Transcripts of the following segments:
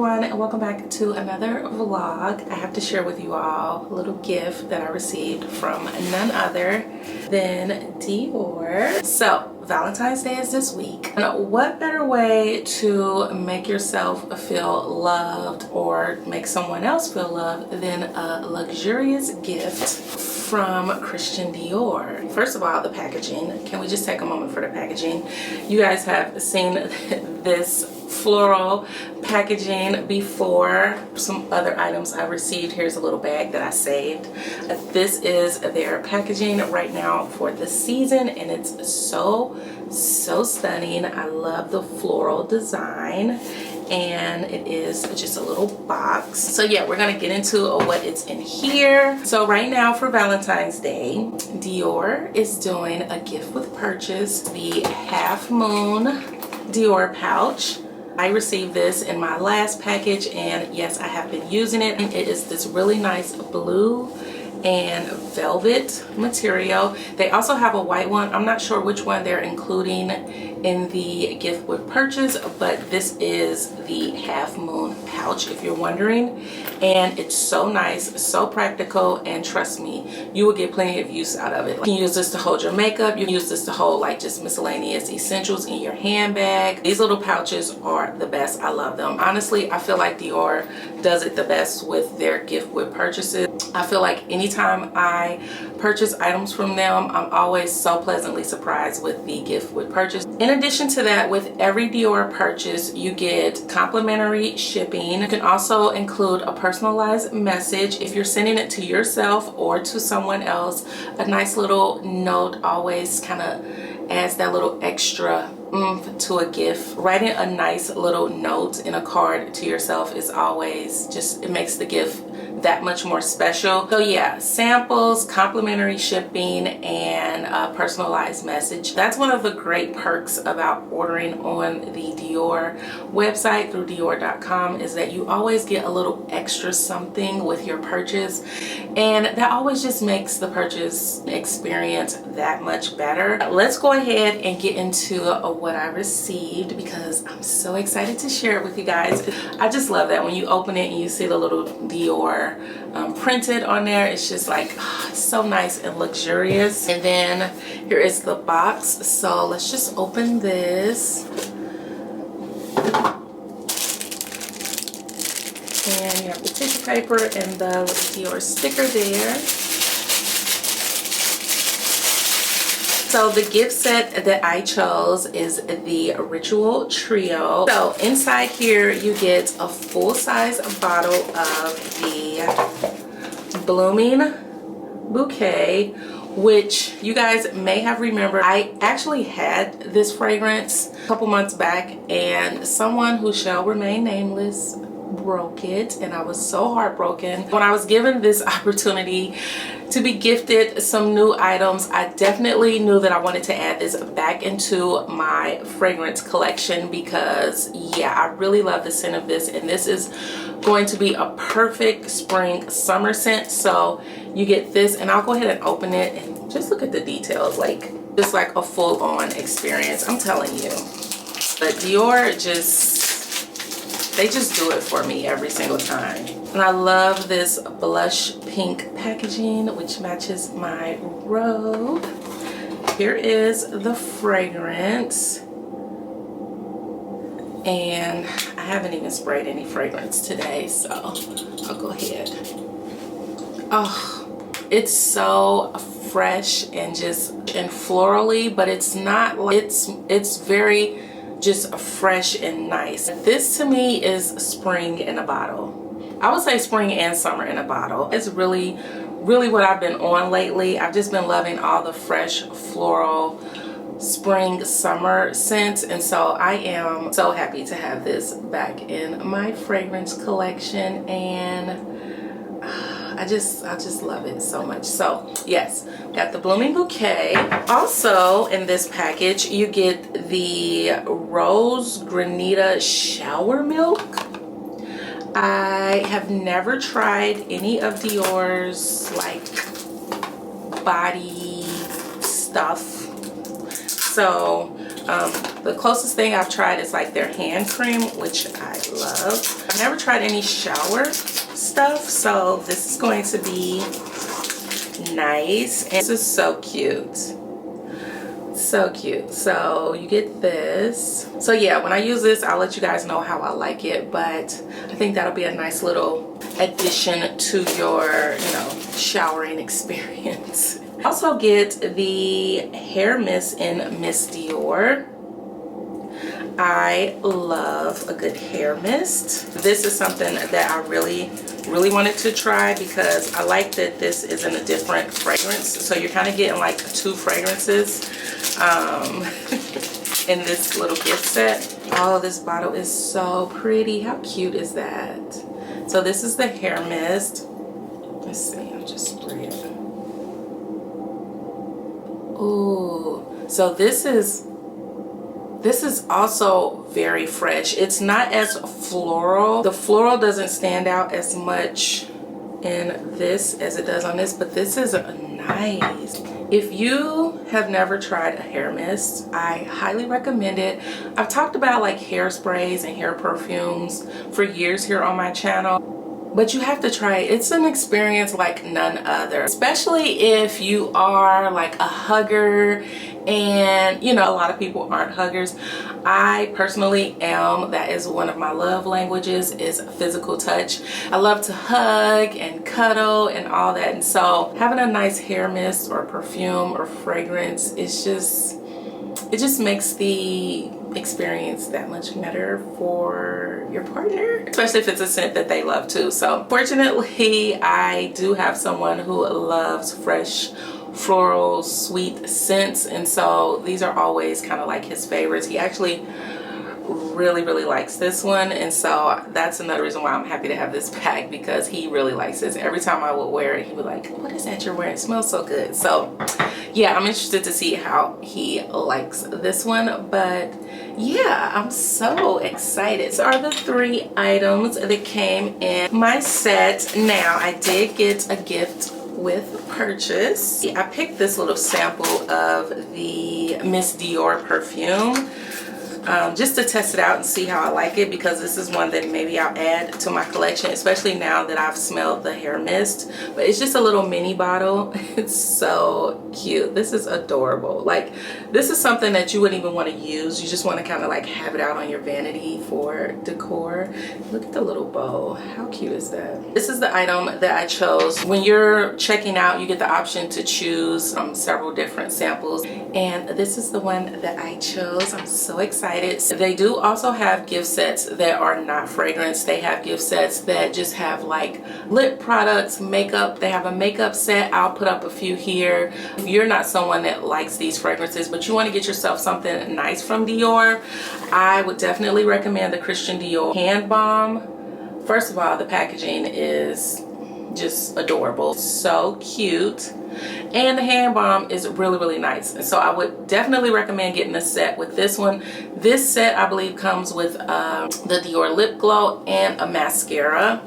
everyone, and welcome back to another vlog. I have to share with you all a little gift that I received from none other than Dior. So Valentine's Day is this week, and what better way to make yourself feel loved or make someone else feel loved than a luxurious gift from Christian Dior. First of all, the packaging. Can we just take a moment for the packaging? You guys have seen this floral packaging before. Some other items I received. Here's a little bag that I saved. This is their packaging right now for the season, and it's so stunning. I love the floral design, and it is just a little box. So yeah, we're gonna get into what it's in here. So right now for Valentine's Day, Dior is doing a gift with purchase, the Half Moon Dior pouch. I received this in my last package, and yes, I have been using it. It is this really nice blue and velvet material. They also have a white one. I'm not sure which one they're including in the gift with purchase, but this is the Half Moon pouch if you're wondering. And it's so nice, so practical, and trust me, you will get plenty of use out of it. You can use this to hold your makeup. You can use this to hold like just miscellaneous essentials in your handbag. These little pouches are the best. I love them. Honestly, I feel like Dior does it the best with their gift with purchases. I feel like anytime I purchase items from them, I'm always so pleasantly surprised with the gift with purchase. In addition to that, with every Dior purchase, you get complimentary shipping. You can also include a personalized message if you're sending it to yourself or to someone else. A nice little note always kind of adds that little extra oomph to a gift. Writing a nice little note in a card to yourself is always just, it makes the gift that much more special. So yeah, samples, complimentary shipping, and a personalized message. That's one of the great perks about ordering on the Dior website through Dior.com, is that you always get a little extra something with your purchase, and that always just makes the purchase experience that much better. Let's go ahead and get into what I received, because I'm so excited to share it with you guys. I just love that when you open it and you see the little Dior printed on there. It's just like, oh, it's so nice and luxurious. And then here is the box. So let's just open this. And you have the tissue paper and the little Dior sticker there. So the gift set that I chose is the Ritual Trio. So inside here you get a full-size bottle of the Blooming Bouquet, which you guys may have remembered. I actually had this fragrance a couple months back, and someone who shall remain nameless broke it, and I was so heartbroken. When I was given this opportunity to be gifted some new items, I definitely knew that I wanted to add this back into my fragrance collection, because yeah, I really love the scent of this, and this is going to be a perfect spring summer scent. So you get this, and I'll go ahead and open it and just look at the details, like just like a full-on experience, I'm telling you. But Dior they just do it for me every single time. And I love this blush pink packaging, which matches my robe. Here is the fragrance. And I haven't even sprayed any fragrance today, so I'll go ahead. Oh, it's so fresh and florally, but it's not like, it's very just fresh and nice. This to me is spring in a bottle. I would say spring and summer in a bottle. It's really what I've been on lately. I've just been loving all the fresh floral spring summer scents, and so I am so happy to have this back in my fragrance collection, and I just love it so much. So yes, got the Blooming Bouquet. Also in this package you get the Rose Granita Shower Milk. I have never tried any of Dior's like body stuff, so The closest thing I've tried is like their hand cream, which I love. I've never tried any shower stuff, so this is going to be nice. And this is so cute. So cute. So you get this. So yeah, when I use this, I'll let you guys know how I like it, but I think that'll be a nice little addition to your, you know, showering experience. Also get the hair mist in Miss Dior. I love a good hair mist. This is something that I really wanted to try because I like that this is in a different fragrance. So you're kind of getting like 2 fragrances in this little gift set. Oh, this bottle is so pretty. How cute is that? So this is the hair mist. Let's see, I'll just spray it. Ooh, so this is also very fresh. It's not as floral. The floral doesn't stand out as much in this as it does on this, but this is nice. If you have never tried a hair mist, I highly recommend it. I've talked about like hairsprays and hair perfumes for years here on my channel, but you have to try it. It's an experience like none other, especially if you are like a hugger. And you know, a lot of people aren't huggers. I personally am. That is one of my love languages, is physical touch. I love to hug and cuddle and all that, and so having a nice hair mist or perfume or fragrance is just, it just makes the experience that much better for your partner, especially if it's a scent that they love too. So fortunately, I do have someone who loves fresh floral sweet scents, and so these are always kind of like his favorites. He actually really likes this one, and so that's another reason why I'm happy to have this bag, because he really likes this. Every time I would wear it, he would like, what is that you're wearing? It smells so good. So yeah, I'm interested to see how he likes this one, but yeah, I'm so excited. So are the 3 items that came in my set. Now I did get a gift with purchase. I picked this little sample of the Miss Dior perfume just to test it out and see how I like it, because this is one that maybe I'll add to my collection, especially now that I've smelled the hair mist. But it's just a little mini bottle. It's so cute. This is adorable. Like, this is something that you wouldn't even want to use. You just want to kind of like have it out on your vanity for decor. Look at the little bow. How cute is that? This is the item that I chose. When you're checking out, you get the option to choose several different samples, and this is the one that I chose. I'm so excited. They do also have gift sets that are not fragrance. They have gift sets that just have like lip products, makeup. They have a makeup set. I'll put up a few here. If you're not someone that likes these fragrances, but you want to get yourself something nice from Dior, I would definitely recommend the Christian Dior Hand Balm. First of all, the packaging is just adorable. So cute. And the hand balm is really nice, and so I would definitely recommend getting a set with this one. This set I believe comes with the Dior lip glow and a mascara.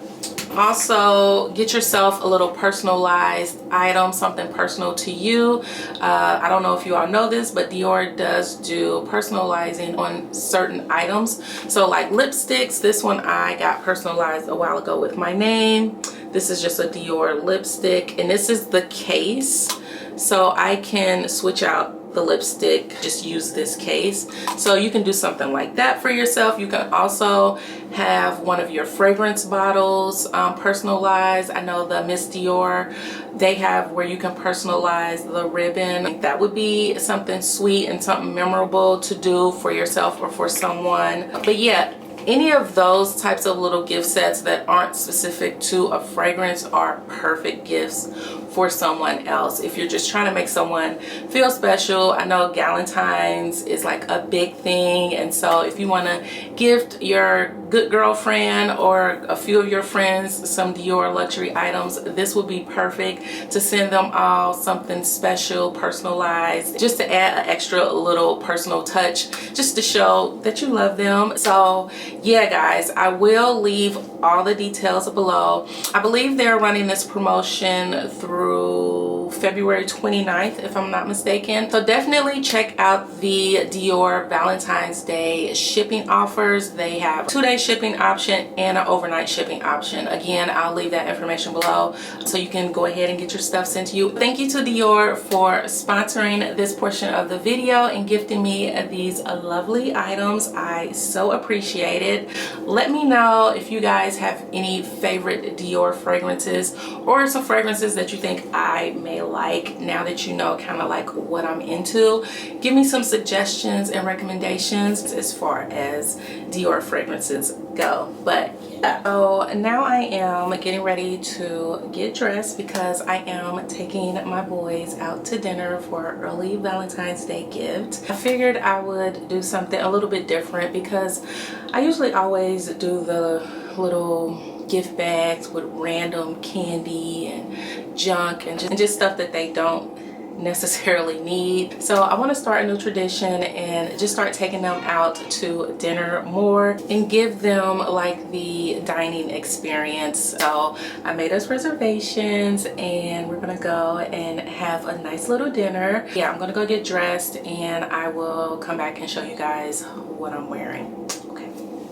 Also, get yourself a little personalized item, something personal to you. I don't know if you all know this, but Dior does do personalizing on certain items. So like lipsticks, this one I got personalized a while ago with my name. This is just a Dior lipstick, and this is the case, so I can switch out the lipstick, just use this case. So you can do something like that for yourself. You can also have one of your fragrance bottles personalized. I know the Miss Dior, they have where you can personalize the ribbon. That would be something sweet and something memorable to do for yourself or for someone. But yeah, any of those types of little gift sets that aren't specific to a fragrance are perfect gifts for someone else. If you're just trying to make someone feel special, I know Valentines is like a big thing, and so if you want to gift your good girlfriend or a few of your friends some Dior luxury items, this would be perfect to send them all something special, personalized, just to add an extra little personal touch, just to show that you love them. So yeah guys, I will leave all the details below. I believe they're running this promotion through through February 29th, if I'm not mistaken. So definitely check out the Dior Valentine's Day shipping offers. They have a 2-day shipping option and an overnight shipping option. Again, I'll leave that information below so you can go ahead and get your stuff sent to you. Thank you to Dior for sponsoring this portion of the video and gifting me these lovely items. I so appreciate it. Let me know if you guys have any favorite Dior fragrances or some fragrances that you think I may like now that you know kind of like what I'm into. Give me some suggestions and recommendations as far as Dior fragrances go. But yeah, so now I am getting ready to get dressed because I am taking my boys out to dinner for an early Valentine's Day gift. I figured I would do something a little bit different because I usually always do the little gift bags with random candy and junk and just stuff that they don't necessarily need. So I want to start a new tradition and just start taking them out to dinner more and give them like the dining experience. So I made us reservations and we're gonna go and have a nice little dinner. Yeah, I'm gonna go get dressed and I will come back and show you guys what I'm wearing.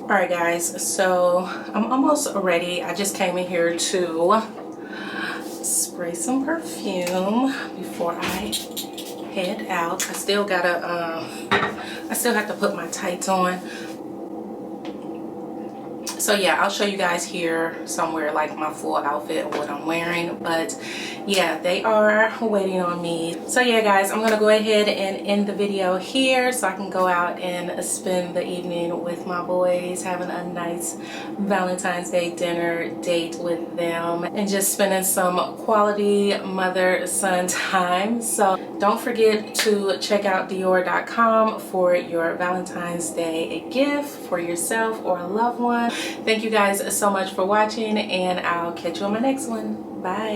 All right guys, so I'm almost ready. I just came in here to spray some perfume before I head out. I still have to put my tights on. So yeah, I'll show you guys here somewhere like my full outfit of what I'm wearing. But yeah, they are waiting on me. So yeah guys, I'm gonna go ahead and end the video here so I can go out and spend the evening with my boys, having a nice Valentine's Day dinner date with them and just spending some quality mother-son time. So don't forget to check out Dior.com for your Valentine's Day gift for yourself or a loved one. Thank you guys so much for watching and I'll catch you on my next one. Bye.